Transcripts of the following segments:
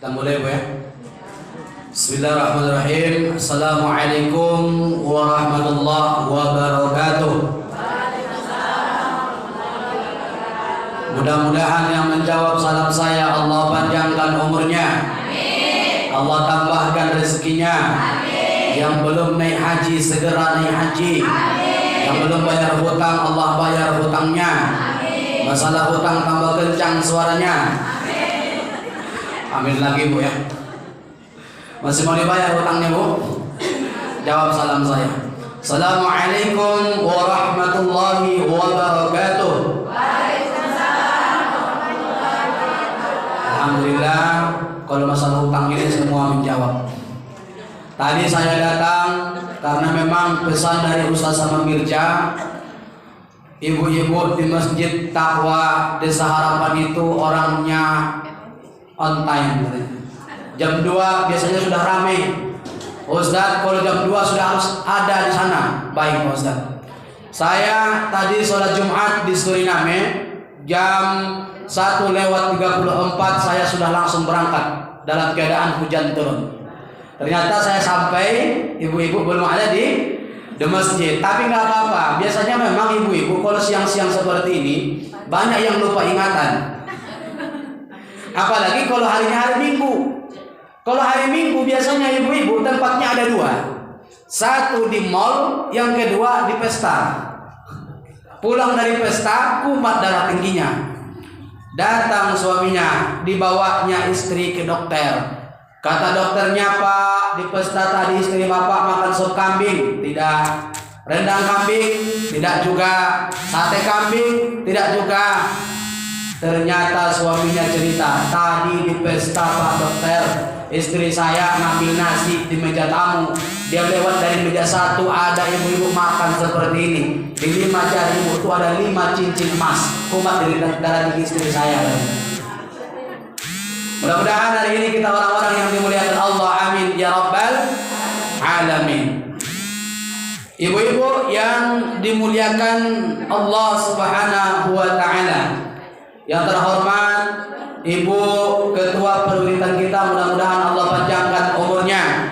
Kita mulai Bu ya. Bismillahirrahmanirrahim. Assalamualaikum warahmatullahi wabarakatuh. Mudah-mudahan yang menjawab salam saya Allah panjangkan umurnya. Amin. Allah tambahkan rezekinya. Amin. Yang belum naik haji segera naik haji. Amin. Yang belum bayar hutang Allah bayar hutangnya. Amin. Masalah hutang tambah kencang suaranya. Amin lagi Bu ya. Masih mau dibayar hutangnya Bu? Jawab salam saya. Assalamualaikum warahmatullahi wabarakatuh. Alhamdulillah kalau masalah hutang ini semua menjawab. Tadi saya datang karena memang pesan dari Ustaz sama Mirja, ibu-ibu di Masjid Taqwa Desa Harapan itu orangnya on time. Jam 2 biasanya sudah ramai. Ustaz, kalau jam 2 sudah harus ada di sana. Baik Ustaz. Saya tadi sholat Jumat di Suriname jam 1:34 saya sudah langsung berangkat dalam keadaan hujan turun. Ternyata saya sampai ibu-ibu belum ada di masjid. Tapi nggak apa-apa. Biasanya memang ibu-ibu kalau siang-siang seperti ini banyak yang lupa ingatan. Apalagi kalau harinya hari Minggu. Kalau hari Minggu biasanya ibu-ibu tempatnya ada 2. Satu di mall, yang kedua di pesta. Pulang dari pesta kumat darah tingginya. Datang suaminya, dibawanya istri ke dokter. Kata dokternya, Pak, di pesta tadi istri Bapak makan sop kambing. Tidak. Rendang kambing, tidak juga. Sate kambing, tidak juga. Ternyata suaminya cerita, tadi di pesta Pak Dokter, istri saya ngambil nasi di meja tamu. Dia lewat dari meja 1, ada ibu-ibu makan seperti ini. Di 5 jari ibu itu ada 5 cincin emas. Kumat dari darah tinggi istri saya. Mudah-mudahan hari ini kita orang-orang yang dimuliakan Allah. Amin ya rabbal alamin. Ibu-ibu yang dimuliakan Allah Subhanahu wa ta'ala, yang terhormat Ibu Ketua Perwilitan kita, mudah-mudahan Allah panjangkan umurnya.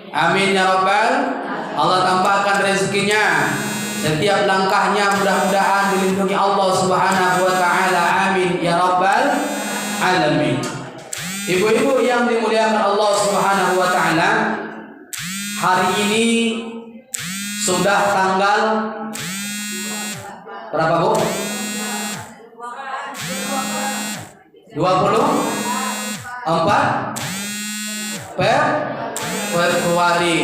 Amin ya rabbal. Allah tambahkan rezekinya. Setiap langkahnya mudah-mudahan dilindungi Allah Subhanahu wa ta'ala. Amin ya rabbal alamin. Ibu-ibu yang dimuliakan Allah Subhanahu wa ta'ala, hari ini sudah tanggal berapa Bu? 24 Februari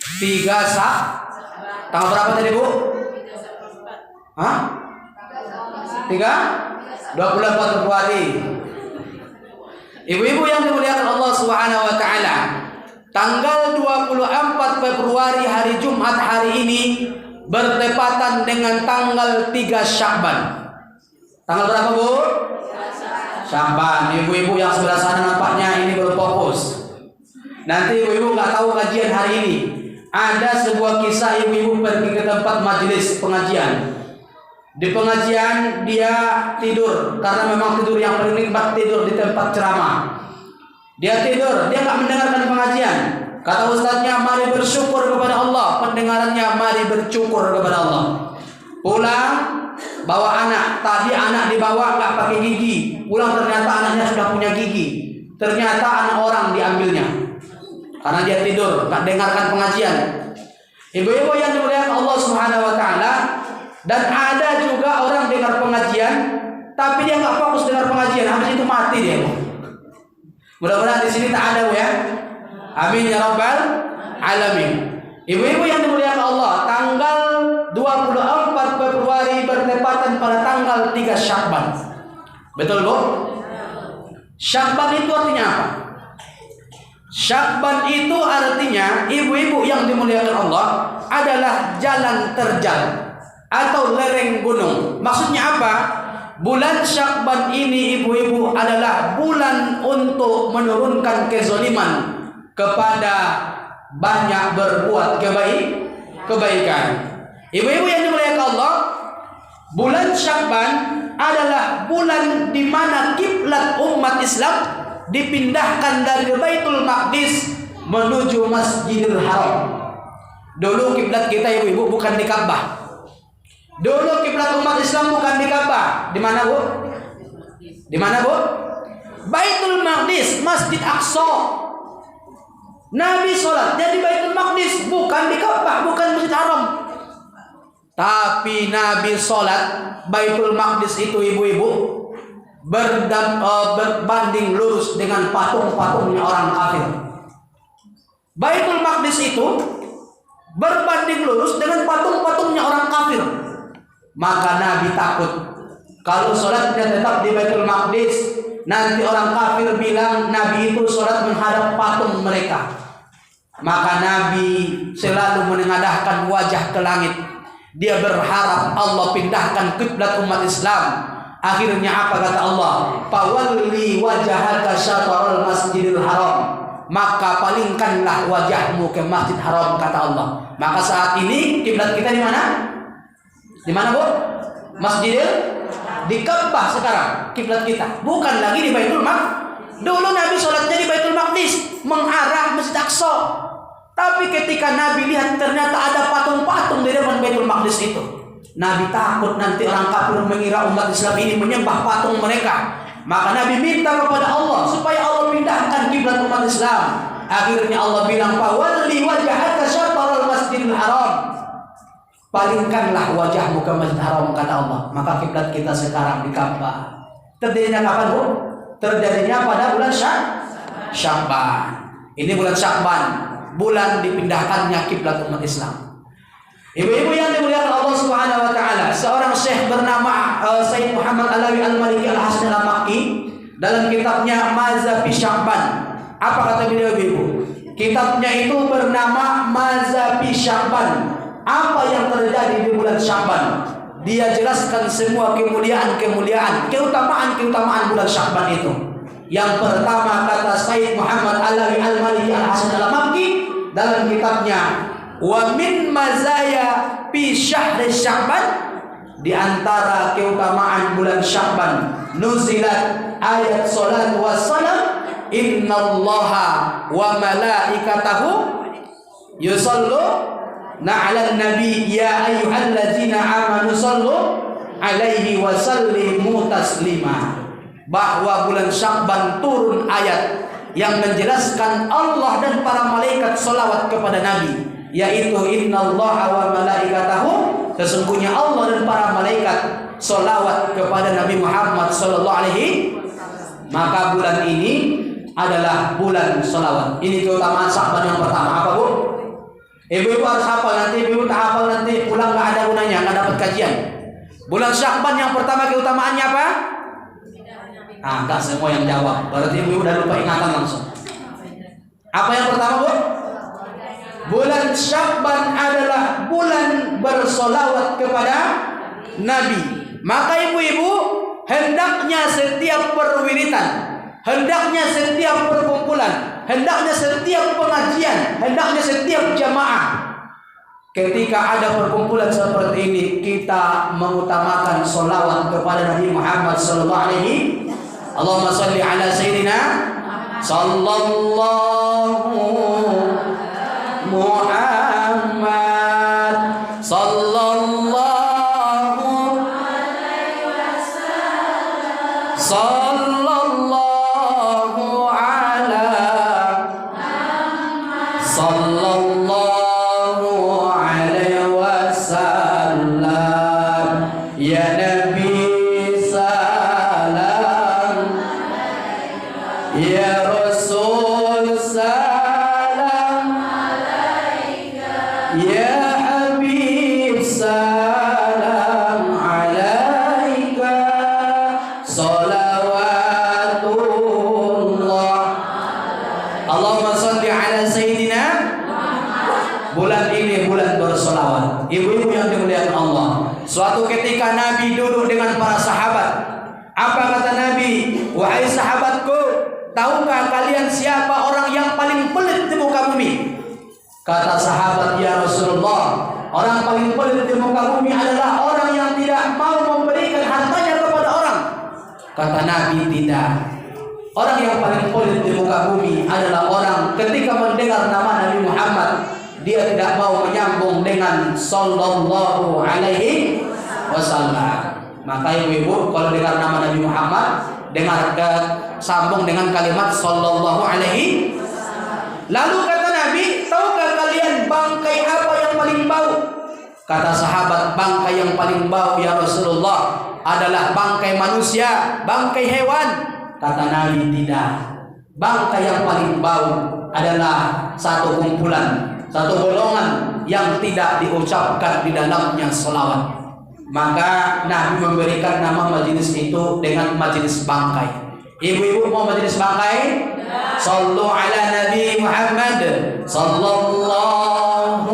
3 tanggal berapa tadi Bu? Hah? 24 Februari. Ibu-ibu yang dimuliakan Allah Subhanahu wa ta'ala, tanggal 24 Februari hari Jumat hari ini bertepatan dengan tanggal 3 Syakban. Tanggal berapa Bu? Syakban. Ibu-ibu yang sebelah sana nampaknya ini baru fokus. Nanti ibu-ibu nggak tahu kajian hari ini. Ada sebuah kisah ibu-ibu pergi ke tempat majelis pengajian. Di pengajian dia tidur karena memang tidur yang paling nikmat tidur di tempat ceramah. Dia tidur, dia nggak mendengarkan pengajian. Kata ustadznya, mari bersyukur kepada Allah. Pendengarannya, mari bersyukur kepada Allah. Pulang bawa anak. Tadi anak dibawa nggak pakai gigi. Pulang ternyata anaknya sudah punya gigi. Ternyata anak orang diambilnya karena dia tidur, nggak dengarkan pengajian. Ibu-ibu yang dimuliakan Allah Subhanahu wa ta'ala, dan ada juga orang dengar pengajian tapi dia nggak fokus dengar pengajian, habis itu mati dia. Mudah-mudahan di sini tak ada Bu ya. Amin ya rabbal alamin. Ibu-ibu yang dimuliakan Allah, tanggal 24 Februari bertepatan pada tanggal 3 Syakban. Betul Bu? Syakban itu artinya apa? Syakban itu artinya, ibu-ibu yang dimuliakan Allah, adalah jalan terjal atau lereng gunung. Maksudnya apa? Bulan Syakban ini ibu-ibu adalah bulan untuk menurunkan kezaliman kepada banyak berbuat kebaikan. Ibu-ibu yang dimuliakan Allah, bulan Syakban adalah bulan di mana kiblat umat Islam dipindahkan dari Baitul Maqdis menuju Masjidil Haram. Dulu kiblat kita ibu-ibu bukan di Ka'bah. Dulu kiblat umat Islam bukan di Ka'bah. Di mana, Bu? Di mana, Bu? Baitul Maqdis, Masjid Aqsa. Nabi sholat jadi Baitul Maqdis, bukan di Ka'bah, bukan Masjid Haram. Tapi Nabi sholat Baitul Maqdis itu ibu-ibu berbanding lurus dengan patung-patungnya orang kafir. Baitul Maqdis itu berbanding lurus dengan patung-patungnya orang kafir. Maka Nabi takut kalau sholatnya tetap di Baitul Maqdis, nanti orang kafir bilang Nabi itu sholat menghadap patung mereka. Maka Nabi selalu menengadahkan wajah ke langit. Dia berharap Allah pindahkan kiblat umat Islam. Akhirnya apa kata Allah? Fawalli wajhaka syatral Masjidil Haram. Maka palingkanlah wajahmu ke Masjid Haram kata Allah. Maka saat ini kiblat kita di mana? Di mana, Bu? Masjidil di Ka'bah sekarang kiblat kita. Bukan lagi di Baitul Maqdis. Dulu Nabi sholatnya di Baitul Maqdis mengarah Masjid Aqsa. Tapi ketika Nabi lihat ternyata ada patung-patung di depan Baitul Maqdis itu, Nabi takut nanti orang kafir mengira umat Islam ini menyembah patung mereka. Maka Nabi minta kepada Allah supaya Allah pindahkan kiblat umat Islam. Akhirnya Allah bilang, "Fawalli wajhaka syatral Masjidil Haram." Palingkanlah wajahmu ke Masjid Haram kata Allah. Maka kiblat kita sekarang di Ka'bah. Terjadinya kapan, Bu? Terjadinya pada bulan Sya'ban. Ini bulan Sya'ban, bulan dipindahkannya kiblat umat Islam. Ibu-ibu yang dimuliakan Allah Subhanahu wa taala, seorang syekh bernama Sayyid Muhammad Alawi Al-Maliki Al-Hasan Al-Makki dalam kitabnya Maza fi Sya'ban. Apa kata beliau, ibu? Kitabnya itu bernama Maza fi Sya'ban. Apa yang terjadi di bulan Sya'ban? Dia jelaskan semua kemuliaan-kemuliaan, keutamaan-keutamaan bulan Sya'ban itu. Yang pertama kata Sayyid Muhammad Alawi Al-Maliki Al-Hasan Al-Makki dalam kitabnya wa min mazaya fi syahri Sya'ban, di antara keutamaan bulan Sya'ban nuzilat ayat salat wassalam innallaha wa malaikatahu yusalluna 'alan nabi ya ayyuhallazina amanu sallu 'alaihi wa sallimu taslima. Bahwa bulan Sya'ban turun ayat yang menjelaskan Allah dan para malaikat salawat kepada Nabi, yaitu innallaha wa malaikatahu, sesungguhnya Allah dan para malaikat sholawat kepada Nabi Muhammad sallallahu alaihi. Maka bulan ini adalah bulan sholawat. Ini keutamaan Sya'ban yang pertama. Apa, Bu? Ibu-ibu harus hafal, nanti ibu tak hafal nanti pulang nggak ada gunanya, nggak dapat kajian. Bulan Sya'ban yang pertama keutamaannya apa? Enggak semua yang jawab. Berarti ibu udah lupa ingatan langsung. Apa yang pertama, Bu? Bulan Sya'ban adalah bulan bersolawat kepada Nabi. Maka ibu-ibu hendaknya setiap perwiritan, hendaknya setiap perkumpulan, hendaknya setiap pengajian, hendaknya setiap jamaah, ketika ada perkumpulan seperti ini, kita mengutamakan solawat kepada Nabi Muhammad sallallahu alaihi. Allahumma salli ala sayyidina sallallahu Muhammad sallallahu alaihi wasallam, sallallahu ala sallallahu alaihi wasallam, ya Nabi salam, ya Rasul salam, ya Habib salam alaika, salawatullah. Allahumma salli ala sayyidina. Bulan ini bulan bersolawat. Ibu-ibu yang dimuliakan Allah, suatu ketika Nabi duduk dengan para sahabat. Apa kata Nabi? Wahai sahabatku, tahukah kalian siapa orang yang paling pelit di muka bumi? Kata sahabat, ya Rasulullah, orang paling pelit di muka bumi adalah orang yang tidak mau memberikan hartanya kepada orang. Kata Nabi, tidak. Orang yang paling pelit di muka bumi adalah orang ketika mendengar nama Nabi Muhammad, dia tidak mau menyambung dengan sallallahu alaihi wasallam. Maka ibu-ibu kalau dengar nama Nabi Muhammad, dengar sambung dengan kalimat sallallahu alaihi. Lalu kata Nabi, tahukah kalian bangkai apa yang paling bau? Kata sahabat, bangkai yang paling bau ya Rasulullah adalah bangkai manusia, bangkai hewan. Kata Nabi, tidak. Bangkai yang paling bau adalah satu kumpulan, satu golongan yang tidak diucapkan di dalamnya selawat. Maka Nabi memberikan nama majelis itu dengan majelis bangkai. Ibu-ibu mau majelis bangkai? Sallu ala Nabi Muhammad sallallahu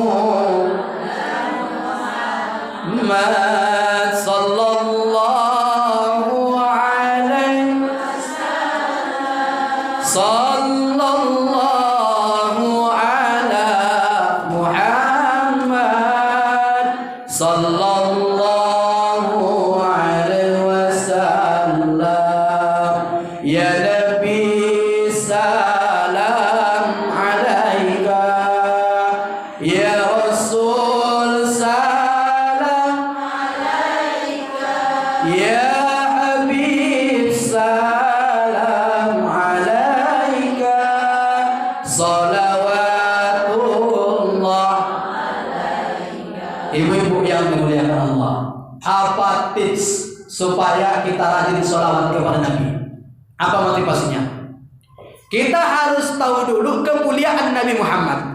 Muhammad sallallahu alaihi sallallahu ala Muhammad sallallahu alaihi wasallam. Ya Nabi salam alaika, ya Rasul salam alaika, ya Habib salam alaika, salawatullah alaika. Ibu-ibu yang dimuliakan Allah, apa tips supaya kita rajin sholawat kepada Nabi? Apa motivasinya? Kita harus tahu dulu kemuliaan Nabi Muhammad.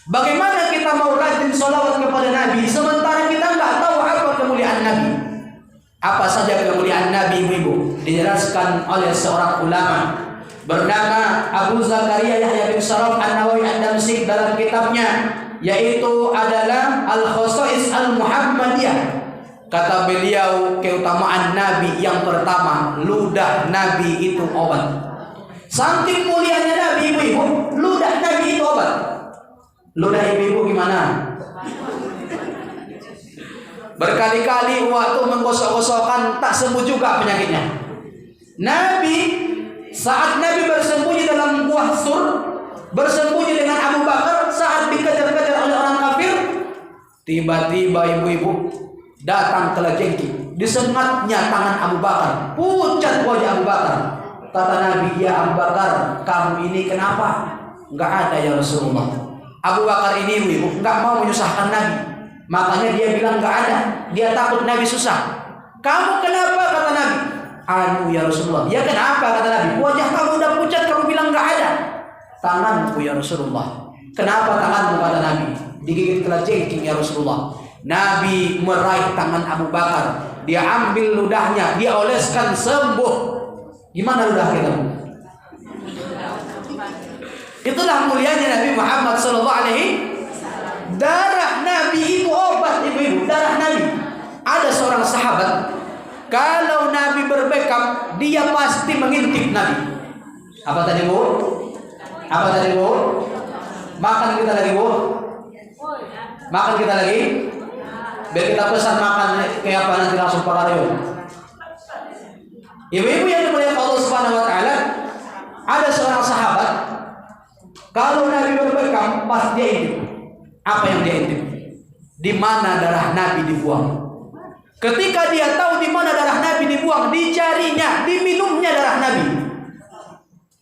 Bagaimana kita mau rajin sholawat kepada Nabi sementara kita nggak tahu apa kemuliaan Nabi? Apa saja kemuliaan Nabi, ibu-ibu? Dijelaskan oleh seorang ulama bernama Abu Zakaria Yahya bin Sharaf An-Nawawi Ad-Damsyik dalam kitabnya, yaitu adalah Al-Khosais Al-Muhammadiyah. Kata beliau, keutamaan Nabi yang pertama, ludah Nabi itu obat. Saking mulianya Nabi, ibu-ibu, ludah Nabi itu obat. Ludah ibu-ibu gimana? Berkali-kali waktu menggosok-gosokkan tak sembuh juga penyakitnya. Nabi, saat Nabi bersembunyi dalam gua Sur, bersembunyi dengan Abu Bakar saat dikejar-kejar oleh orang kafir, tiba-tiba ibu-ibu datang kelejengking, disengatnya tangan Abu Bakar, pucat wajah Abu Bakar. Kata Nabi, ya Abu Bakar, kamu ini kenapa? Enggak ada ya Rasulullah. Abu Bakar ini ibu enggak mau menyusahkan Nabi, makanya dia bilang enggak ada. Dia takut Nabi susah. Kamu kenapa? Kata Nabi. Anu ya Rasulullah. Ya kenapa? Kata Nabi. Wajah kamu udah pucat, kamu bilang enggak ada. Tanganku ya Rasulullah. Kenapa tanganmu? Kata Nabi. Digigit kelejengking ya Rasulullah. Nabi meraih tangan Abu Bakar, dia ambil ludahnya, dia oleskan sembuh. Gimana ludah kita? Itulah mulianya Nabi Muhammad SAW. Darah Nabi itu obat, ibu-ibu. Darah Nabi. Ada seorang sahabat, kalau Nabi berbekam, dia pasti mengintip Nabi. Apa tadi, Bu? Apa tadi, Bu? Makan kita lagi, Bu? Makan kita lagi? Biar kita pesan makan kayak apa nanti langsung parario. Ibu-ibu yang dimuliakan Allah Subhanahu wa taala, ada seorang sahabat, kalau Nabi berbekam pas dia intip. Apa yang dia intip? Di mana darah Nabi dibuang. Ketika dia tahu di mana darah Nabi dibuang, dicarinya, diminumnya darah Nabi.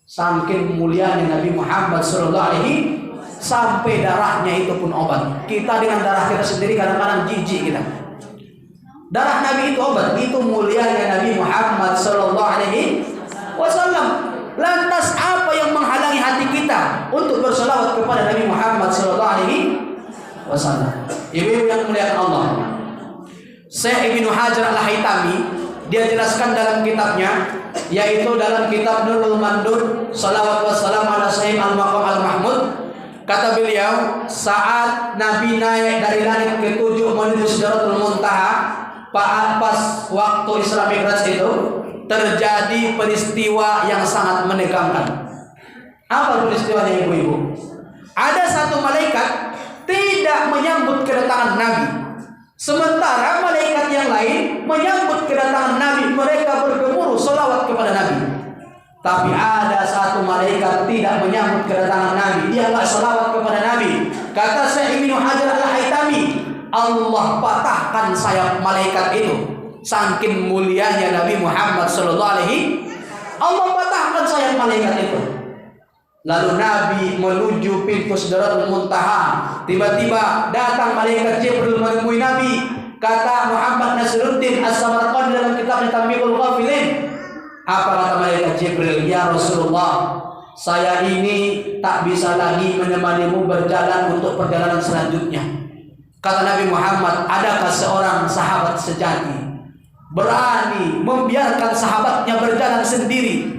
Saking mulianya Nabi Muhammad sallallahu alaihi, sampai darahnya itu pun obat. Kita dengan darah kita sendiri kadang-kadang jijik kita. Darah Nabi itu obat. Itu mulianya Nabi Muhammad sallallahu alaihi wasallam. Lantas apa yang menghalangi hati kita untuk berselawat kepada Nabi Muhammad sallallahu alaihi wasallam? Ibu-ibu yang muliakan Allah, Syekh Ibnu Hajar Al-Haytami dia jelaskan dalam kitabnya, yaitu dalam kitab Nurul Mandur Salawat wassalam ala Sayyid Al-Maqam Al-Mahmud. Kata beliau, saat Nabi naik dari langit ke-7 menuju Sidratul Muntaha, pas waktu Isra Mi'raj itu terjadi peristiwa yang sangat menegangkan. Apa peristiwanya, ibu-ibu? Ada satu malaikat tidak menyambut kedatangan Nabi, sementara malaikat yang lain menyambut kedatangan Nabi. Mereka bergemuruh selawat kepada Nabi. Tapi ada satu malaikat tidak menyambut kedatangan Nabi. Dia nggak salawat kepada Nabi. Kata Syekh Ibnu Hajar Al-Haytami, Allah patahkan sayap malaikat itu. Saking mulianya Nabi Muhammad sallallahu alaihi, Allah patahkan sayap malaikat itu. Lalu Nabi menuju pintu Sidratul Muntaha. Tiba-tiba datang malaikat Jibril menemui Nabi. Kata Muhammad Nasiruddin As-Samarqandi dalam kitabnya Tanbihul Ghafilin, apa kata malaikat Jibril? Ya Rasulullah, saya ini tak bisa lagi menemanimu berjalan untuk perjalanan selanjutnya. Kata Nabi Muhammad, adakah seorang sahabat sejati berani membiarkan sahabatnya berjalan sendiri?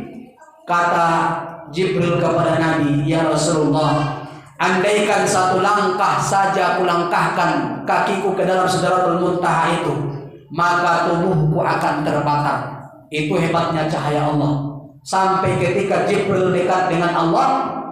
Kata Jibril kepada Nabi, ya Rasulullah, andaikan satu langkah saja kulangkahkan kakiku ke dalam Sidratul Muntaha itu, maka tubuhku akan terbakar. Itu hebatnya cahaya Allah. Sampai ketika Jibril dekat dengan Allah,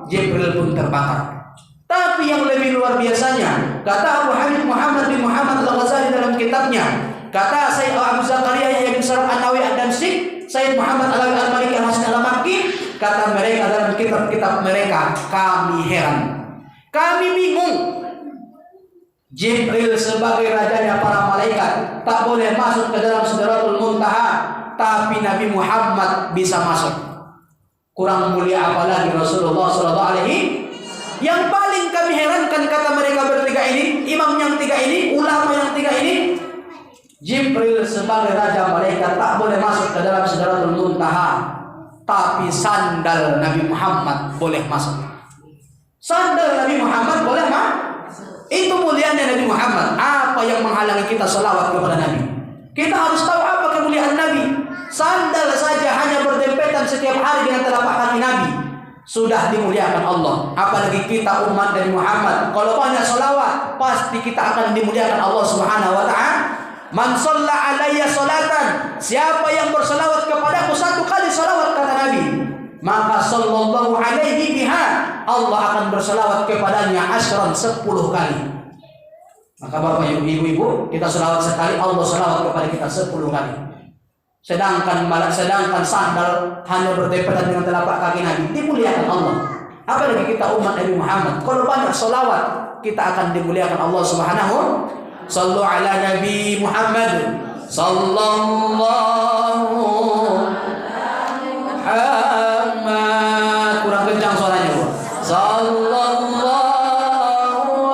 Jibril pun terbakar. Tapi yang lebih luar biasanya, kata Abu Hamid Muhammad bin Muhammad Al-Ghazali dalam kitabnya, kata Sayyid Abu Zakaria Yahya bin Sharaf An-Nawawi Ad-Damsyik, Sayyid Muhammad Al-Maliki Al-Hasan Al-Makki, kata mereka dalam kitab-kitab mereka, kami heran, kami bingung. Jibril sebagai rajanya para malaikat tak boleh masuk ke dalam Sidratul Muntaha, tapi Nabi Muhammad bisa masuk. Kurang mulia apalagi Rasulullah sallallahu alaihi. Yang paling kami herankan, kata mereka bertiga ini, imam yang tiga ini, ulama yang tiga ini, Jibril sebagai raja malaikat tak boleh masuk ke dalam Sidratul Muntaha, tapi sandal Nabi Muhammad boleh masuk. Sandal Nabi Muhammad boleh itu mulianya Nabi Muhammad. Apa yang menghalangi kita selawat kepada Nabi? Kita harus tahu apa kemuliaan Nabi. Sandal saja hanya berdempetan setiap hari dengan telapak kaki Nabi, sudah dimuliakan Allah. Apalagi kita umat Nabi Muhammad, kalau banyak selawat, pasti kita akan dimuliakan Allah Subhanahu wa ta'ala. Man shalla alayya salatan, siapa yang berselawat kepadaku satu kali selawat, kata Nabi, maka sallallahu alaihi biha, Allah akan berselawat kepadanya asyran 10 kali. Maka Bapak Ibu, kita selawat sekali, Allah selawat kepada kita 10 kali. Sedangkan sandal hanya berdempetan dengan telapak kaki Nabi, dimuliakan Allah. Apalagi kita umat Nabi Muhammad, kalau banyak selawat, kita akan dimuliakan Allah Subhanahu. Sallu ala Nabi Muhammad sallallahu Muhammad. Kurang kencang suaranya, Bu. Sallallahu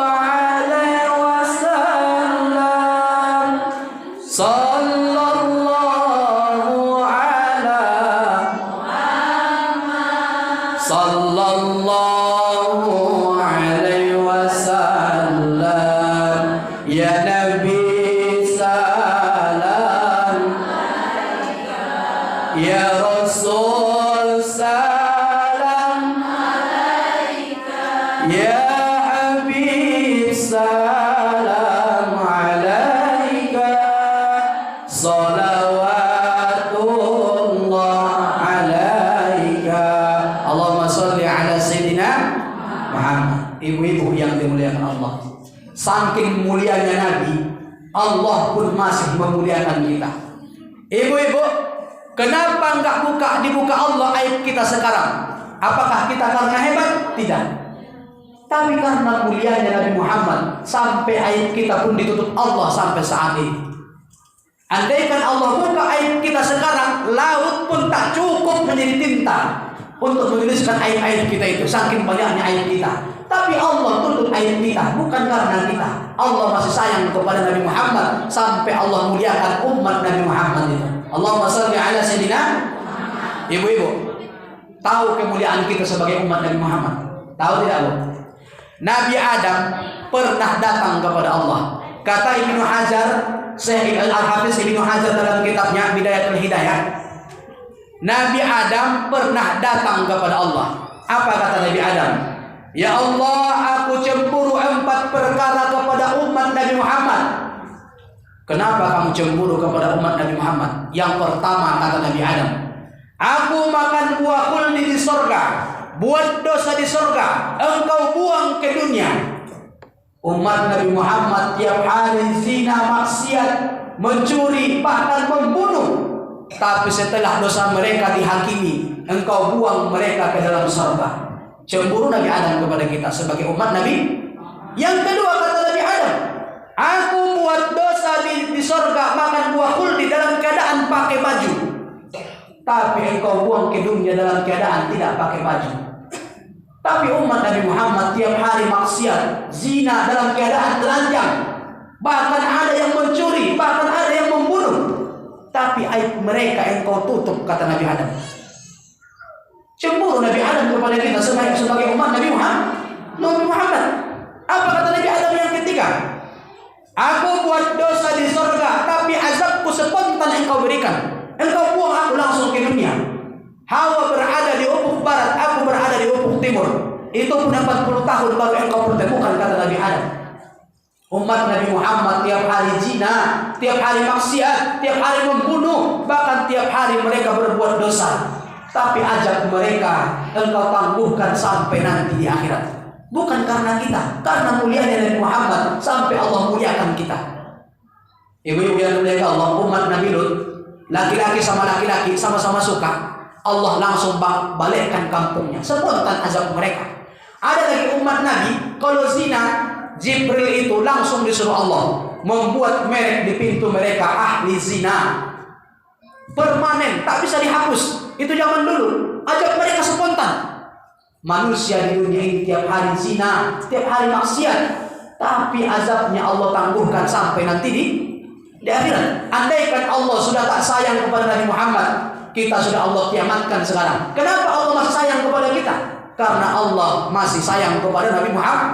alaihi wasallam. Sallallahu ala Muhammad. Sallallahu alaihi wasallam. Ya Nabi salam, ya Rasul salam, ya Habib salam alaika, salawatullah alaika. Allahumma sholli ala Sayyidina Muhammad. Ibu-ibu yang dimuliakan Allah, saking mulianya Nabi, Allah pun masih memuliakan kita. Ibu-ibu, kenapa enggak dibuka Allah aib kita sekarang? Apakah kita karena hebat? Tidak. Tapi karena mulianya Nabi Muhammad, sampai aib kita pun ditutup Allah sampai saat ini. Andaikan Allah buka aib kita sekarang, laut pun tak cukup menjadi tinta untuk menuliskan aib-aib kita itu, saking banyaknya aib kita. Tapi Allah tutup aib kita, bukan karena kita. Allah masih sayang kepada Nabi Muhammad sampai Allah muliakan umat Nabi Muhammad itu. Allahumma shalli ala Sayyidina. Ibu-ibu, tahu kemuliaan kita sebagai umat Nabi Muhammad? Tahu tidak, Bu? Nabi Adam pernah datang kepada Allah. Kata Ibnu Hajar, Syekh Al-Hafiz Ibnu Hajar dalam kitabnya Bidayatul Hidayah, Nabi Adam pernah datang kepada Allah. Apa kata Nabi Adam? Ya Allah, aku cemburu 4 perkara kepada umat Nabi Muhammad. Kenapa kamu cemburu kepada umat Nabi Muhammad? Yang pertama, kata Nabi Adam, aku makan buah khuldi di surga, buat dosa di surga, engkau buang ke dunia. Umat Nabi Muhammad tiap hari zina, maksiat, mencuri, bahkan membunuh. tapi setelah dosa mereka dihakimi, engkau buang mereka ke dalam surga. Cemburu Nabi Adam kepada kita sebagai umat Nabi. Yang kedua kata Nabi Adam, aku buat dosa di surga, makan buah khuldi dalam keadaan pakai baju, tapi engkau buang ke dunia dalam keadaan tidak pakai baju. Tapi umat Nabi Muhammad tiap hari maksiat, zina dalam keadaan telanjang, bahkan ada yang mencuri, bahkan ada yang membunuh, tapi aib mereka engkau tutup, kata Nabi Adam. Cemburu Nabi Adam kepada kita sebagai umat Nabi Muhammad. Apa kata Nabi Adam yang ketiga? Aku buat dosa di surga, tapi azabku spontan engkau berikan. Engkau buang aku langsung ke dunia. Hawa berada di ufuk barat, aku berada di ufuk timur. Itu pun 40 tahun baru engkau pertemukan, kata Nabi Adam. Umat Nabi Muhammad tiap hari zina, tiap hari maksiat, tiap hari membunuh, bahkan tiap hari mereka berbuat dosa. Tapi ajak mereka engkau tangguhkan sampai nanti di akhirat. Bukan karena kita, karena mulianya Nabi Muhammad sampai Allah muliakan kita. Ibu-ibu yang mulia Allah, umat Nabi Lut, laki-laki sama laki-laki sama-sama suka, Allah langsung balikkan kampungnya, spontan azab mereka. Ada lagi umat Nabi, kalau zina, Jibril itu langsung disuruh Allah membuat merek di pintu mereka, ahli zina, permanen, tak bisa dihapus. Itu zaman dulu, ajab mereka spontan. Manusia di dunia ini tiap hari zina, tiap hari maksiat, tapi azabnya Allah tangguhkan sampai nanti di akhirat. Andaikan Allah sudah tak sayang kepada Nabi Muhammad, kita sudah Allah kiamatkan sekarang. Kenapa Allah masih sayang kepada kita? Karena Allah masih sayang kepada Nabi Muhammad.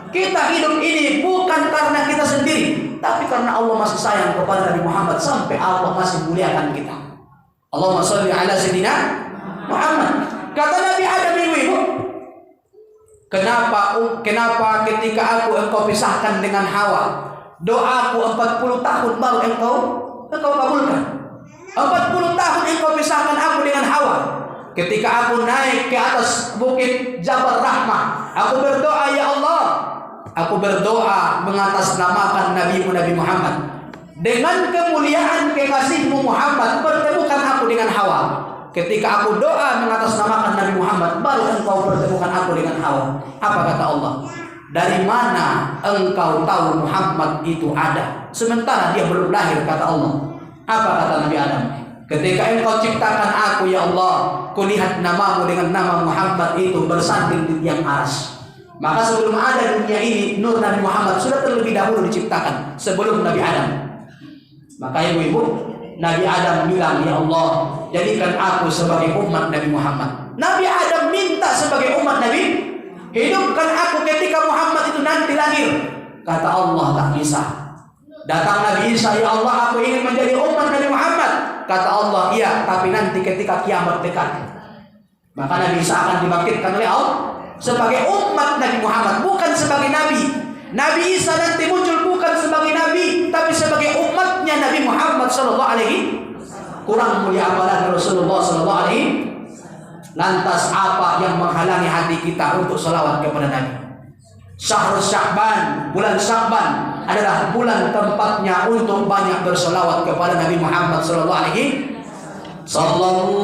Kita hidup ini bukan karena kita sendiri, tapi karena Allah masih sayang kepada Nabi Muhammad sampai Allah masih muliakan kita. Allahumma sholli ala sayyidina Muhammad. Kata Nabi Adam, ibu-ibu, kenapa ketika engkau pisahkan dengan Hawa, doaku 40 tahun baru engkau kabulkan. 40 tahun engkau pisahkan aku dengan Hawa. Ketika aku naik ke atas bukit Jabal Rahmah, aku berdoa, ya Allah, aku berdoa mengatasnamakan Nabi Muhammad. Dengan kemuliaan kekasihmu Muhammad, pertemukan aku dengan Hawa. Ketika aku doa mengatasnamakan Nabi Muhammad, baru engkau pertemukan aku dengan Hawa. Apa kata Allah? Dari mana engkau tahu Muhammad itu ada, sementara dia belum lahir, kata Allah. Apa kata Nabi Adam? Ketika engkau ciptakan aku, ya Allah, kulihat namamu dengan nama Muhammad itu bersanding di tiang arsy. Maka sebelum ada dunia ini, nur Nabi Muhammad sudah terlebih dahulu diciptakan sebelum Nabi Adam. Maka ibu-ibu, Nabi Adam bilang, ya Allah, jadikan aku sebagai umat Nabi Muhammad. Nabi Adam minta sebagai umat Nabi, hidupkan aku ketika Muhammad itu nanti lahir. Kata Allah, tak bisa. Datang Nabi Isa, ya Allah, aku ingin menjadi umat Nabi Muhammad. Kata Allah, iya, tapi nanti ketika kiamat dekat. Maka Nabi Isa akan dibangkitkan oleh Allah sebagai umat Nabi Muhammad, bukan sebagai Nabi. Nabi Isa nanti muncul bukan sebagai Nabi, tapi sebagai umatnya Nabi Muhammad sallallahu alaihi. Kurang mulia apalagi Rasulullah sallallahu alaihi. Lantas apa yang menghalangi hati kita untuk salawat kepada Nabi? Syahrul Sya'ban, bulan Sya'ban adalah bulan tempatnya untuk banyak bersalawat kepada Nabi Muhammad sallallahu alaihi. Sallallahu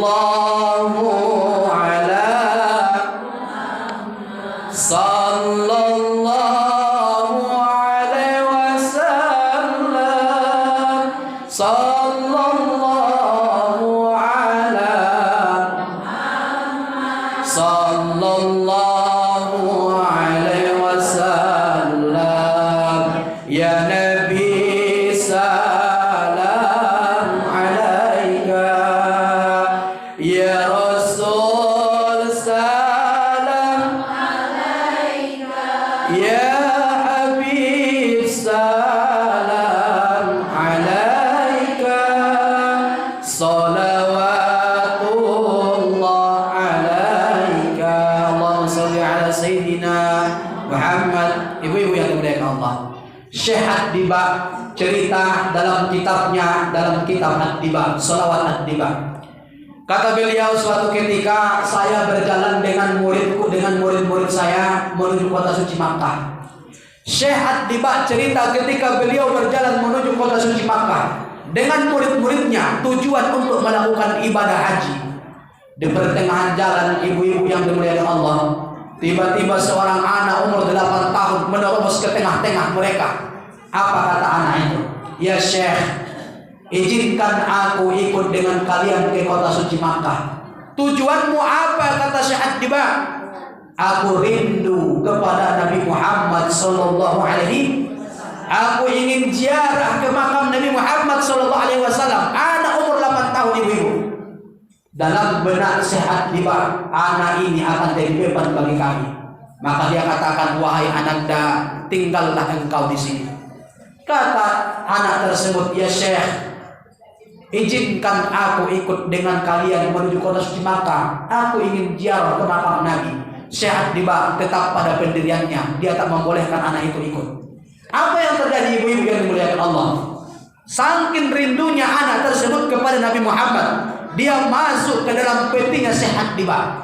Syekh Ad-Diba cerita dalam kitabnya, dalam kitab Ad-Diba, Salawat Ad-Diba. Kata beliau, suatu ketika saya berjalan dengan murid-murid saya menuju kota suci Makkah. Syekh Ad-Diba cerita ketika beliau berjalan menuju kota suci Makkah, dengan murid-muridnya tujuan untuk melakukan ibadah haji. Di pertengahan jalan, ibu-ibu yang dimuliakan Allah, tiba-tiba seorang anak umur 8 tahun menerobos ke tengah-tengah mereka. Apa kata anak itu? Ya Syekh, izinkan aku ikut dengan kalian ke kota suci Makkah. Tujuanmu apa? Kata Syekh Ad-Diba. Aku rindu kepada Nabi Muhammad sallallahu alaihi. Aku ingin ziarah ke makam Nabi Muhammad sallallahu alaihi wasallam. Anak umur 8 tahun, ibu-ibu. Dalam benak Syekh Ad-Diba, anak ini akan jadi beban bagi kami. Maka dia katakan, wahai ananda, tinggallah engkau di sini. Kata anak tersebut, ya Syekh, izinkan aku ikut dengan kalian menuju kota suci Makkah. Aku ingin ziarah ke makam Nabi. Syekh Ad-Diba tetap pada pendiriannya. Dia tak membolehkan anak itu ikut. Apa yang terjadi, ibu-ibu yang dimuliakan Allah? Saking rindunya anak tersebut kepada Nabi Muhammad, dia masuk ke dalam petinya Syekh Ad-Diba.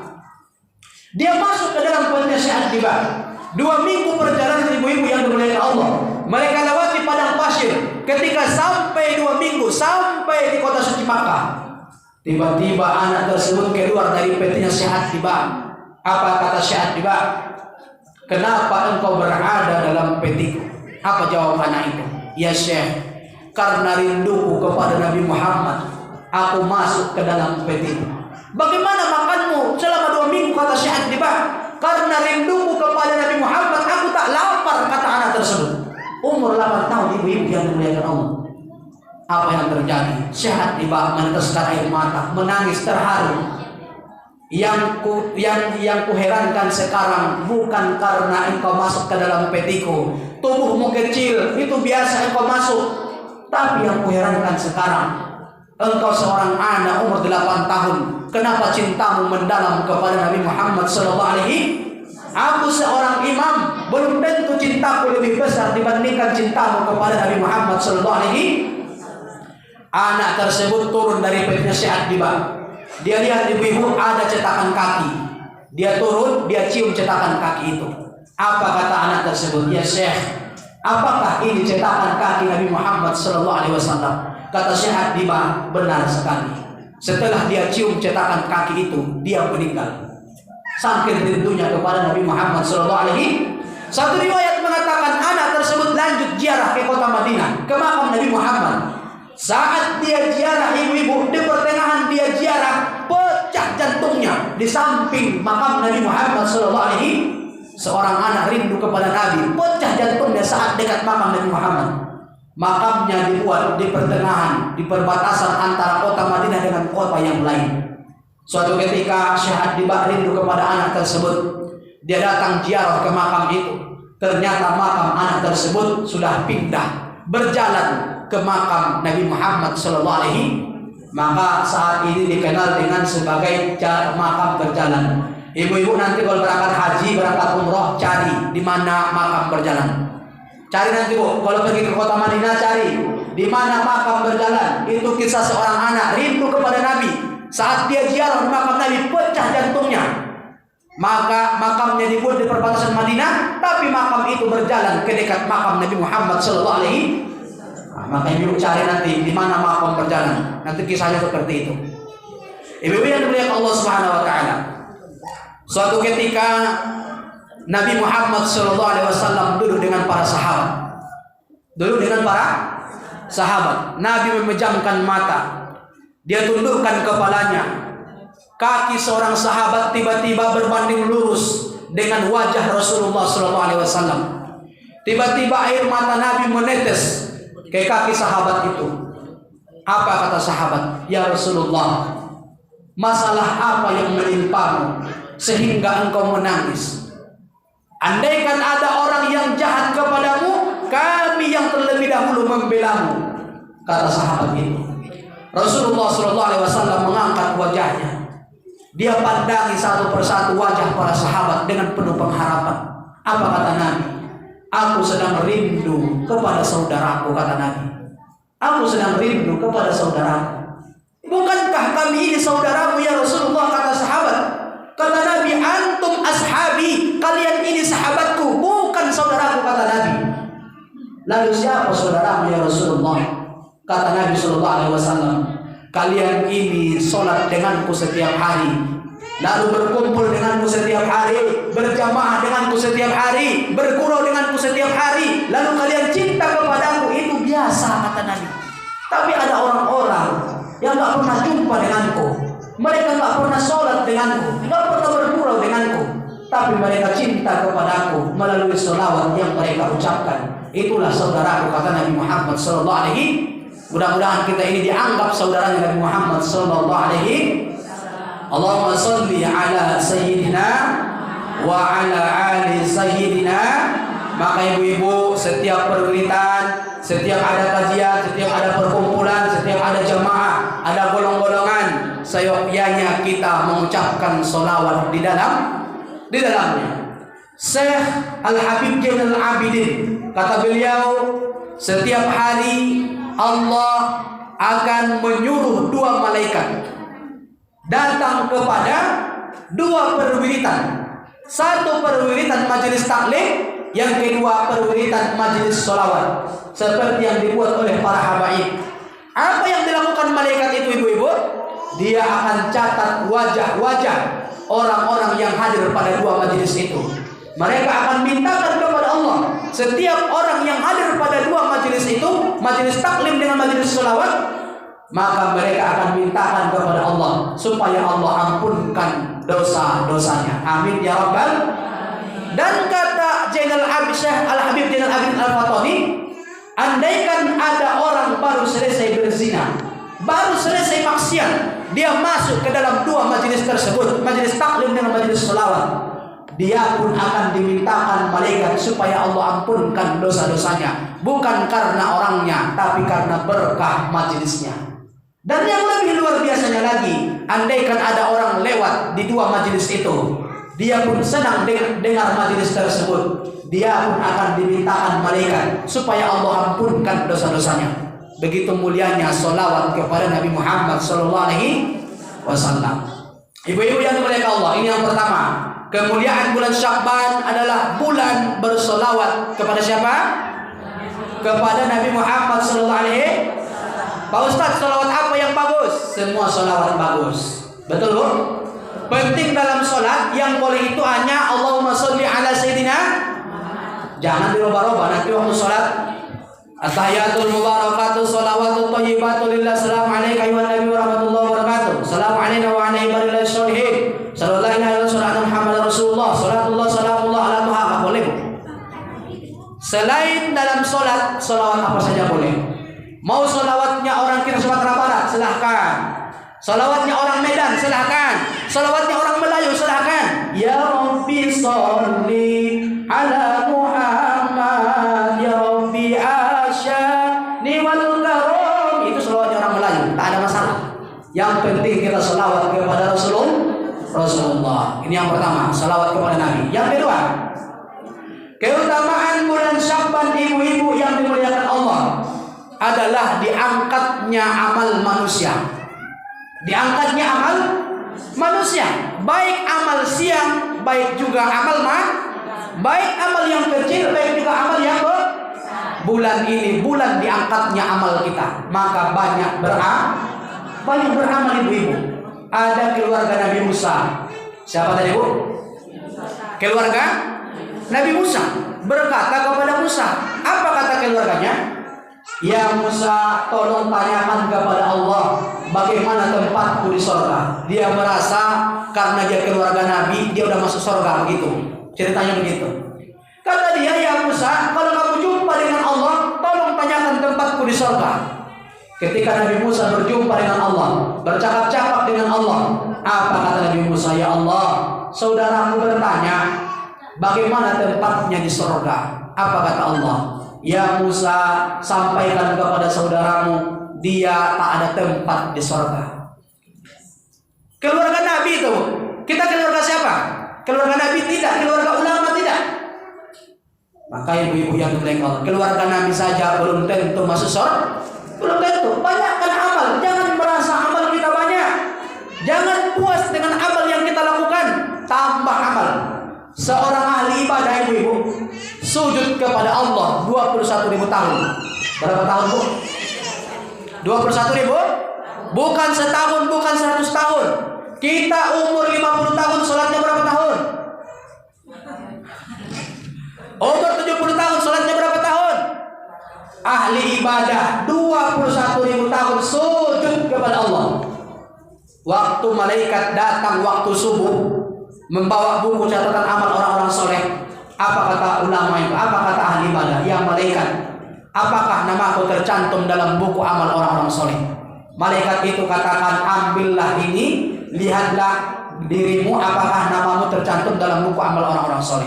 Dia masuk ke dalam petinya Syekh Ad-Diba. 2 minggu perjalanan, ibu-ibu yang dimuliakan Allah. Mereka lewati padang pasir. Ketika sampai 2 minggu sampai di kota suci Makkah, tiba-tiba anak tersebut keluar dari petinya Syekh Ad-Diba. Apa kata Syekh Ad-Diba? Kenapa engkau berada dalam petiku? Apa jawab anak itu? Ya Syekh, karena rinduku kepada Nabi Muhammad, aku masuk ke dalam petiku. Bagaimana makanmu selama 2 minggu? Kata Syekh Ad-Diba. Karena rinduku kepada Nabi Muhammad, aku tak lapar, kata anak tersebut. Umur 8 tahun, ibu-ibu yang dimuliakan Allah. Apa yang terjadi? Syekh Ad-Diba meneteskan air mata, menangis terharu. Yang kuherankan sekarang bukan karena engkau masuk ke dalam petiku, tubuhmu kecil, itu biasa engkau masuk. Tapi yang kuherankan sekarang, engkau seorang anak umur 8 tahun, kenapa cintamu mendalam kepada Nabi Muhammad sallallahu alaihi? Aku seorang imam, belum tentu cintaku lebih besar dibandingkan cintamu kepada Nabi Muhammad sallallahu alaihi. Anak tersebut turun dari petinya Syekh Ad-Diba. Dia lihat, ibu-ibu, ada cetakan kaki. Dia turun, dia cium cetakan kaki itu. Apa kata anak tersebut? Ya Syekh, apakah ini cetakan kaki Nabi Muhammad sallallahu alaihi wasallam? Kata Syekh Ad-Diba, benar sekali. Setelah dia cium cetakan kaki itu, dia meninggal. Saking rindunya kepada Nabi Muhammad sallallahu alaihi. Satu riwayat mengatakan anak tersebut lanjut ziarah ke kota Madinah, ke makam Nabi Muhammad. Saat dia ziarah, ibu-ibu, di pertengahan dia ziarah, pecah jantungnya di samping makam Nabi Muhammad sallallahu alaihi. Seorang anak rindu kepada Nabi, pecah jantungnya saat dekat makam Nabi Muhammad. Makamnya dibuat di pertengahan, di perbatasan antara kota Madinah dengan kota yang lain. Suatu ketika Syekh Ad-Diba rindu kepada anak tersebut. Dia datang ziarah ke makam itu. Ternyata makam anak tersebut sudah pindah, berjalan ke makam Nabi Muhammad sallallahu alaihi. Maka saat ini dikenal dengan sebagai makam berjalan. Ibu-ibu nanti kalau berangkat haji, berangkat umroh, cari di mana makam berjalan. Cari nanti, Bu, kalau pergi ke kota Madinah, cari di mana makam berjalan. Itu kisah seorang anak rindu kepada Nabi. Saat dia ziarah di makam Nabi, pecah jantungnya. Maka makamnya dibuat di perbatasan Madinah, tapi makam itu berjalan ke dekat makam Nabi Muhammad sallallahu alaihi. Maka ibu cari nanti di mana makam berjalan. Nanti kisahnya seperti itu. Ibu-ibu yang dimuliakan Allah Subhanahu wa taala. Suatu ketika Nabi Muhammad sallallahu alaihi wasallam duduk dengan para sahabat. Nabi memejamkan mata. Dia tundukkan kepalanya. Kaki seorang sahabat tiba-tiba berbanding lurus dengan wajah Rasulullah sallallahu alaihi wasallam. Tiba-tiba air mata Nabi menetes ke kaki sahabat itu. Apa kata sahabat? Ya Rasulullah, masalah apa yang menimpamu sehingga engkau menangis? Andaikan ada orang yang jahat kepadamu, kami yang terlebih dahulu membelamu, kata sahabat itu. Rasulullah SAW mengangkat wajahnya. Dia pandangi satu persatu wajah para sahabat dengan penuh pengharapan. Apa kata Nabi? Aku sedang rindu kepada saudaraku, kata Nabi. Aku sedang rindu kepada saudaraku. Bukankah kami ini saudaramu ya Rasulullah, kata sahabat. Kata Nabi, antum ashabi, kalian ini sahabatku, bukan saudaraku, kata Nabi. Lalu siapa saudaramu ya Rasulullah? Kata Nabi Shallallahu Alaihi Wasallam, kalian ini sholat denganku setiap hari, lalu berkumpul denganku setiap hari, berjamaah denganku setiap hari, bergurau denganku setiap hari, lalu kalian cinta kepadaku, itu biasa kata Nabi. Tapi ada orang-orang yang gak pernah jumpa denganku, mereka gak pernah sholat denganku, gak pernah bergurau denganku, tapi mereka cinta kepadaku melalui sholawat yang mereka ucapkan. Itulah saudaraku kata Nabi Muhammad Sallallahu Alaihi. Mudah-mudahan kita ini dianggap saudaranya Nabi Muhammad Sallallahu Alaihi. Allahumma salli ala sayyidina wa ala ali sayyidina. Maka ibu-ibu, setiap perwiritan, setiap ada kajian, setiap ada perkumpulan, setiap ada jamaah, ada golong-golongan, seyogyanya kita mengucapkan sholawat di dalamnya. Syekh Al-Habib Zainal Abidin kata beliau, setiap hari Allah akan menyuruh dua malaikat datang kepada dua perwiritan. Satu perwiritan majelis taklim, yang kedua perwiritan majelis sholawat, seperti yang dibuat oleh para habaib. Apa yang dilakukan malaikat itu ibu-ibu? Dia akan catat wajah-wajah orang-orang yang hadir pada dua majelis itu. Mereka akan mintakan kepada Allah, setiap orang yang hadir pada dua majelis itu, majelis taklim dengan majelis sholawat, maka mereka akan mintakan kepada Allah supaya Allah ampunkan dosa-dosanya. Amin ya rabbal. Dan kata Zainal Abidin, Syekh Al-Habib Zainal Abidin Al-Fatani, andaikan ada orang baru selesai berzina, baru selesai maksiat, dia masuk ke dalam dua majelis tersebut, majelis taklim dengan majelis sholawat, dia pun akan dimintakan malaikat supaya Allah ampunkan dosa-dosanya, bukan karena orangnya, tapi karena berkah majelisnya. Dan yang lebih luar biasanya lagi, andaikan ada orang lewat di dua majelis itu, dia pun senang dengar majelis tersebut, dia pun akan dimintakan malaikat supaya Allah ampunkan dosa-dosanya. Begitu mulianya sholawat kepada Nabi Muhammad Sallallahu Alaihi Wasallam. Ibu-ibu yang dimuliakan Allah, ini yang pertama. Kemuliaan bulan Sya'ban adalah bulan bersolawat kepada siapa? Kepada Nabi Muhammad Sallallahu Alaihi. Pak Ustaz, solawat apa yang bagus? Semua solawat bagus. Betul bu? Penting dalam solat yang boleh itu hanya Allahumma sholli ala sayyidina. Jangan dirubah-rubah nanti waktu solat. At-tahiyatul mubarakatuh sholawatut thayyibatu lillah. Assalamualaikum warahmatullahi nabi wa rahmatullahi wabarakatuh. Assalamualaikum wa ala ibadillahi sholihin. Sallallahu alaihi wasallam Muhammad Rasulullah. Salatullah salamullah ala tuha. Boleh. Selain dalam solat, solawat apa saja boleh. Mau solawatnya orang kira Sumatera Barat, silahkan. Solawatnya orang Medan, silahkan. Solawatnya orang Melayu, silahkan. Ya Rabbi sholli ala Muhammad, ya Rabbi asyani wal karom. Itu solawatnya orang Melayu, tak ada masalah. Yang penting kita solawat kepada Rasulullah. Ini yang pertama, solawat kepada Nabi. Yang kedua, keutamaan bulan Sya'ban ibu-ibu yang dimuliakan Allah adalah diangkatnya amal manusia. Diangkatnya amal manusia, baik amal siang, baik juga amal baik amal yang kecil, baik juga amal yang bulan ini bulan diangkatnya amal kita, maka banyak beramal ibu-ibu. Ada keluarga Nabi Musa. Siapa tadi bu? Keluarga Nabi Musa berkata kepada Musa, apa kata keluarganya? Ya Musa, tolong tanyakan kepada Allah bagaimana tempatku di sorga. Dia merasa karena dia keluarga Nabi, dia udah masuk sorga begitu. Ceritanya begitu. Kata dia, ya Musa, kalau kamu jumpa dengan Allah, tolong tanyakan tempatku di sorga. Ketika Nabi Musa berjumpa dengan Allah, bercakap-cakap dengan Allah, apa kata Nabi Musa? Ya Allah, saudaramu bertanya bagaimana tempatnya di sorga. Apa kata Allah? Ya Musa, sampaikan kepada saudaramu, dia tak ada tempat di sorga. Keluarga Nabi itu, kita keluarga siapa? Keluarga Nabi tidak, keluarga ulama tidak. Maka ibu-ibu yang dimuliakan Allah, keluarga Nabi saja belum tentu masuk surga. Belum tentu. Banyakkan amal, jangan merasa amal kita banyak. Jangan puas dengan amal yang kita lakukan, tambah amal. Seorang ahli ibadah ibu-ibu sujud kepada Allah 21.000 tahun. Berapa tahun bu? 21.000. Bukan setahun, bukan 100 tahun. Kita umur 50 tahun, sholatnya berapa tahun? Umur 70 tahun, sholatnya berapa tahun? Ahli ibadah 21.000 tahun sujud kepada Allah. Waktu malaikat datang waktu subuh membawa buku catatan amal orang-orang soleh, apa kata ulama itu? Apa kata ahli ibadah? Ya malaikat, apakah namaku tercantum dalam buku amal orang-orang soleh? Malaikat itu katakan, ambillah ini, lihatlah dirimu, apakah namamu tercantum dalam buku amal orang-orang soleh.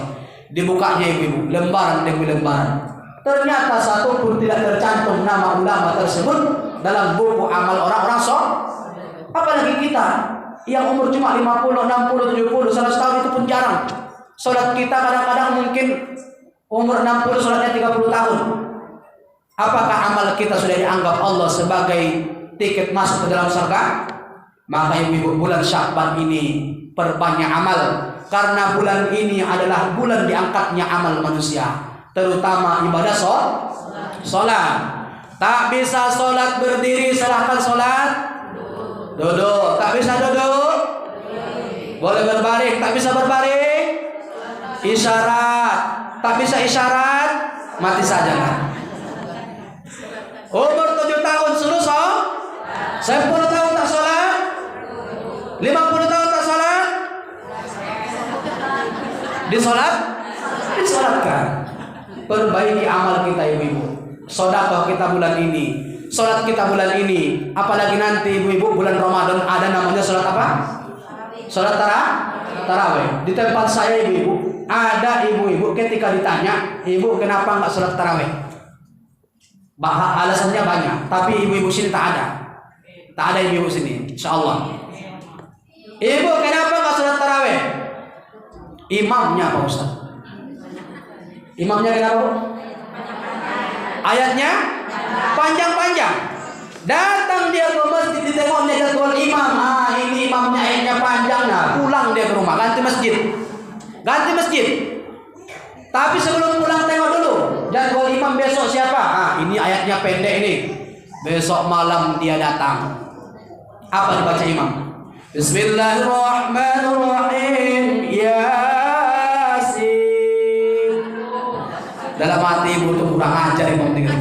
Dibukanya ibu-ibu, lembaran demi lembaran. Ternyata satu pun tidak tercantum nama ulama tersebut dalam buku amal orang-orang soleh. Apalagi kita yang umur cuma 50, 60, 70, 100 tahun itu pun jarang. Sholat kita kadang-kadang mungkin umur 60, sholatnya 30 tahun. Apakah amal kita sudah dianggap Allah sebagai tiket masuk ke dalam surga? Maka ibu-ibu, bulan Sya'ban ini perbanyak amal, karena bulan ini adalah bulan diangkatnya amal manusia, terutama ibadah sholat. Tak bisa sholat berdiri, silahkan sholat duduk. Tak bisa duduk, boleh berbaring. Tak bisa berbaring, isyarat. Tak bisa isyarat, mati saja kan. Umur 7 tahun suruh sholat, 10 tahun tak sholat, 50 tahun tak sholat, disolatkan. Perbaiki amal kita ibu-ibu. Sedekah kita bulan ini, sholat kita bulan ini. Apalagi nanti ibu-ibu bulan Ramadan ada namanya sholat apa? Sholat tarawih. Di tempat saya ibu-ibu ada ibu-ibu ketika ditanya, ibu kenapa nggak sholat tarawih? Alasannya banyak, tapi ibu-ibu sini tak ada ibu-ibu sini, insyaallah. Ibu kenapa nggak sholat tarawih? Imamnya Pak Ustaz. Imamnya kenapa? Ayatnya panjang-panjang. Datang dia ke masjid, ditengoknya jadwal imam. Ini imamnya ayatnya panjang. Nah, pulang dia ke rumah, ganti masjid. Tapi sebelum pulang tengok dulu jadwal imam besok siapa. Ini ayatnya pendek ini. Besok malam dia datang. Apa dibaca imam? Bismillahirrahmanirrahim. Yasin. Dalam hati ibu tuh kurang ajar imam tinggal.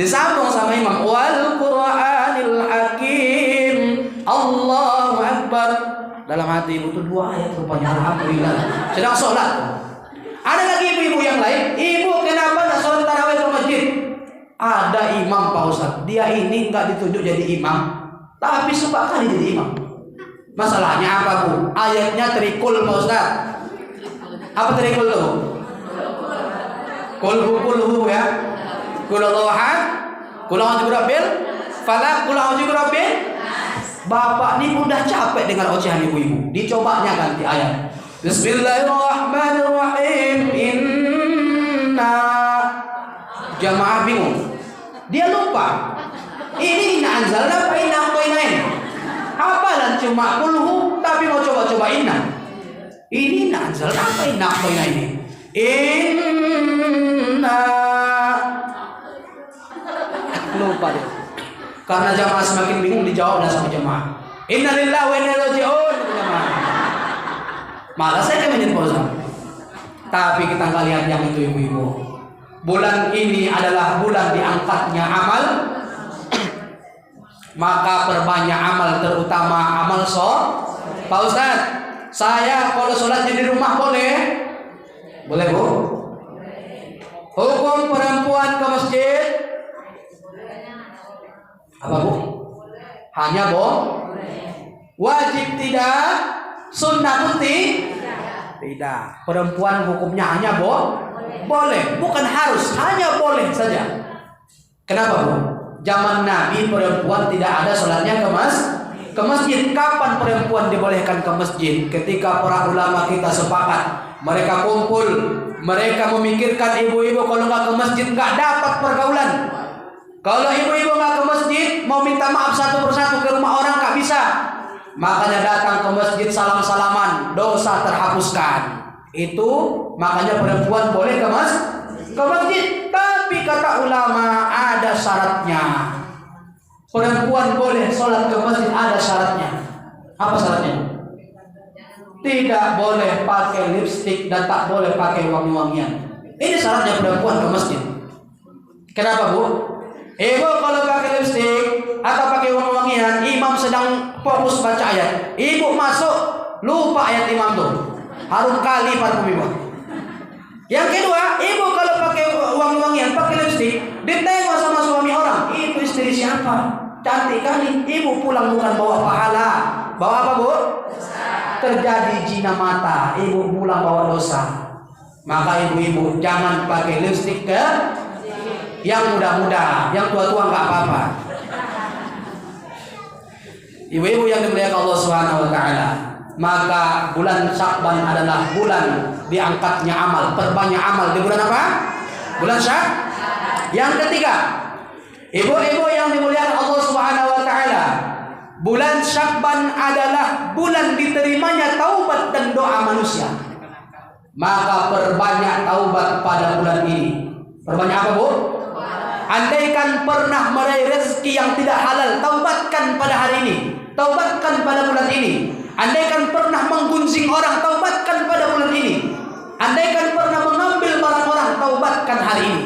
Disambung sama imam, wal Qur'anil Hakim. Allahu Akbar. Dalam hati ibu tuh 2 ayat rupanya, alhamdulillah. Sedang sholat. Ada lagi ibu-ibu yang lain, ibu kenapa nggak sholat tarawih ke masjid? Ada imam Pak Ustaz, dia ini nggak ditunjuk jadi imam, tapi suka kali jadi imam. Masalahnya apa Bu? Ayatnya trikul Pak Ustaz. Apa trikul tuh? Kulhu ya. Kulullahu ahad, kullahu rabbil falaq, kullahu rabbil. Bapak ini udah capek dengan ocehan ibu-ibu. Dicobanya ganti ayat. Bismillahirrahmanirrahim. Inna. Jamaah bingung. Dia lupa. Ini inna anzalna fa inna a'tainain. Hafalan cuma kulhu tapi mau coba-coba inna. Ini inna anzalna fa inna a'tainain. Inna. Lupa dia. Karena jamaah semakin bingung dijawab sama jamaah. Inna lillahi wa inna ilaihi raji'un. Malah saya menjadi bosan. Tapi kita nggak lihat yang itu ibu-ibu. Bulan ini adalah bulan diangkatnya amal. Maka perbanyak amal, terutama amal sholat. Pak Ustaz, saya kalau sholatnya di rumah boleh? Boleh Bu? Hukum perempuan ke masjid? Apa Bu? Hanya wajib tidak, sunnah pun tidak. Perempuan hukumnya hanya boleh, bukan harus, hanya boleh saja. Kenapa Bu? Zaman Nabi perempuan tidak ada sholatnya ke masjid. Kapan perempuan dibolehkan ke masjid? Ketika para ulama kita sepakat, mereka kumpul, mereka memikirkan ibu-ibu kalau nggak ke masjid nggak dapat pergaulan. Kalau ibu-ibu nggak ke masjid, mau minta maaf satu persatu ke rumah orang nggak bisa. Makanya datang ke masjid salam-salaman, dosa terhapuskan. Itu makanya perempuan boleh ke masjid. Tapi kata ulama ada syaratnya. Perempuan boleh sholat ke masjid, ada syaratnya. Apa syaratnya? Tidak boleh pakai lipstik dan tak boleh pakai wangi-wangian. Ini syaratnya perempuan ke masjid. Kenapa, Bu? Ibu kalau pakai lipstik atau pakai wangi-wangian, imam sedang fokus baca ayat, ibu masuk lupa ayat imam tuh. Harum kali parfum ibu. Yang kedua, ibu kalau pakai wangi-wangian, pakai lipstik, ditengok sama suami orang, itu istri siapa? Cantik kali. Ibu pulang bukan bawa pahala, bawa apa, Bu? Terjadi zina mata, ibu pulang bawa dosa. Maka ibu-ibu jangan pakai lipstik ke yang muda-muda, yang tua-tua nggak apa-apa. Ibu-ibu yang dimuliakan Allah Subhanahu wa taala, maka bulan Sya'ban adalah bulan diangkatnya amal, perbanyak amal di bulan apa? Bulan Sya'ban. Yang ketiga, ibu-ibu yang dimuliakan Allah Subhanahu wa taala, bulan Sya'ban adalah bulan diterimanya taubat dan doa manusia. Maka perbanyak taubat pada bulan ini. Perbanyak apa, Bu? Andaikan pernah meraih rezeki yang tidak halal, taubatkan pada hari ini. Taubatkan pada bulan ini. Andaikan pernah menggunjing orang, taubatkan pada bulan ini. Andaikan pernah mengambil barang orang, taubatkan hari ini.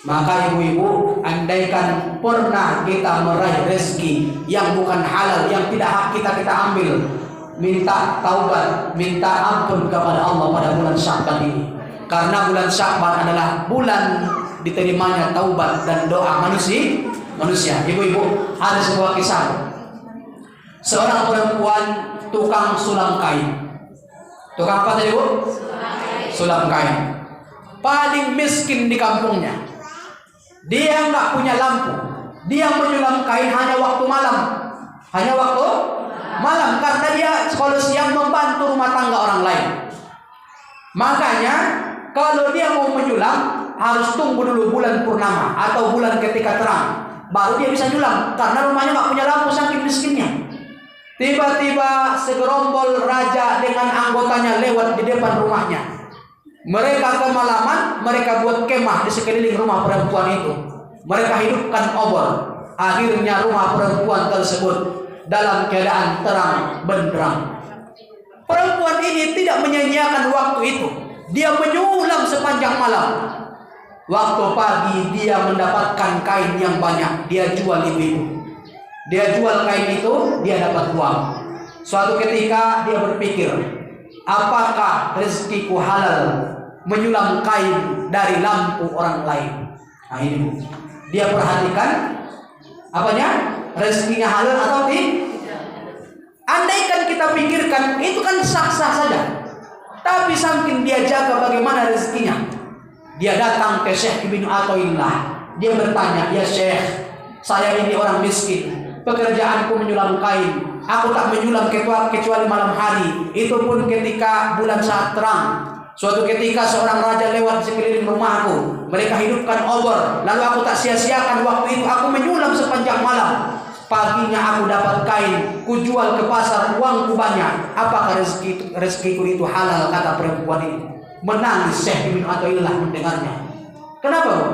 Maka ibu-ibu, andaikan pernah kita meraih rezeki yang bukan halal, yang tidak hak kita ambil, minta taubat, minta ampun kepada Allah pada bulan Sya'ban ini. Karena bulan Sya'ban adalah bulan diterimanya taubat dan doa manusia. Ibu-ibu, ada sebuah kisah. Seorang perempuan tukang sulam kain. Tukang apa tadi, Bu? Sulam kain. Paling miskin di kampungnya. Dia nggak punya lampu. Dia menyulam kain hanya waktu malam. Hanya waktu malam, karena dia kalau siang membantu rumah tangga orang lain. Makanya kalau dia mau menyulam harus tunggu dulu bulan purnama atau bulan ketika terang, baru dia bisa nyulam, karena rumahnya nggak punya lampu saking miskinnya. Tiba-tiba segerombol raja dengan anggotanya lewat di depan rumahnya. Mereka kemalaman, mereka buat kemah di sekeliling rumah perempuan itu. Mereka hidupkan obor. Akhirnya rumah perempuan tersebut dalam keadaan terang benderang. Perempuan ini tidak menyia-nyiakan waktu itu. Dia menyulam sepanjang malam. Waktu pagi dia mendapatkan kain yang banyak. Dia jual ibu-ibu. Dia jual kain itu, dia dapat uang. Suatu ketika dia berpikir, apakah rezekiku halal menyulam kain dari lampu orang lain? Nah ini, Bu. Dia perhatikan apanya? Rezekinya halal atau tidak? Andaikan kita pikirkan, itu kan sah-sah saja. Tapi saking dia jaga bagaimana rezekinya, dia datang ke Syekh Ibnu Athaillah. Dia bertanya, ya Syekh, saya ini orang miskin, pekerjaanku menyulam kain. Aku tak menyulam kecuali malam hari. Itu pun ketika bulan saat terang. Suatu ketika seorang raja lewat di sekeliling rumahku. Mereka hidupkan obor. Lalu aku tak sia-siakan waktu itu. Aku menyulam sepanjang malam. Paginya aku dapat kain. Ku jual ke pasar, uangku banyak. Apakah rezekiku itu halal? Kata perempuan ini. Menangis Syekh Ibnu Athaillah mendengarnya. Kenapa, Bu?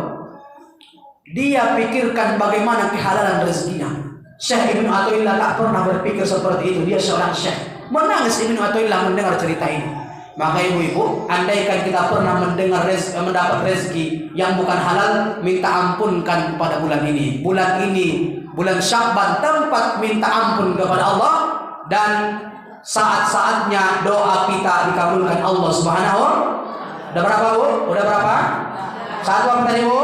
Dia pikirkan bagaimana kehalalan rezekinya. Syekh Ibnu Athaillah tak pernah berpikir seperti itu. Dia seorang syekh. Menangis Ibnu Athaillah mendengar cerita ini. Maka ibu-ibu, andaikan kita pernah mendapat rezeki yang bukan halal, minta ampunkan pada bulan ini. Bulan ini, bulan Sya'ban, tempat minta ampun kepada Allah, dan saat-saatnya doa kita dikabulkan Allah Subhanahu. Udah berapa, Bu? Udah berapa? Satu apa tadi, Bu?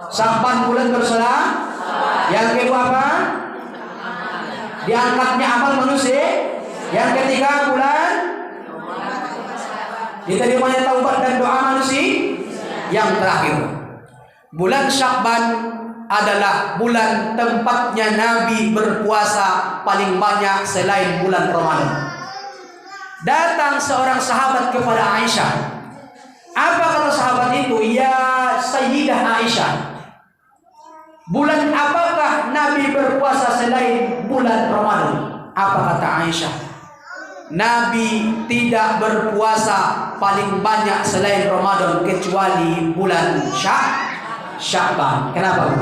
Sya'ban bulan berselang. Yang kedua apa? Diangkatnya amal manusia. Yang ketiga bulan diterimanya taubat dan doa manusia. Yang terakhir, bulan Sya'ban adalah bulan tempatnya Nabi berpuasa paling banyak selain bulan Ramadan. Datang seorang sahabat kepada Aisyah. Apa kata sahabat itu? Ya Sayyidah Aisyah, bulan apakah Nabi berpuasa selain bulan Ramadan? Apa kata Aisyah? Nabi tidak berpuasa paling banyak selain Ramadan kecuali bulan Sya'ban. Kenapa, Bu?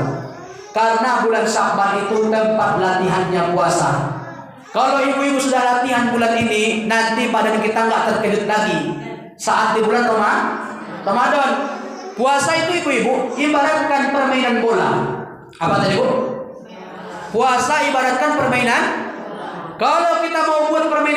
Karena bulan Syakban itu tempat latihannya puasa. Kalau ibu-ibu sudah latihan bulan ini, nanti badan kita nggak terkejut lagi saat di bulan Ramadan. Puasa itu ibu-ibu ibaratkan permainan bola. Apa tadi bu? Puasa ibaratkan permainan. Kalau kita mau buat permainan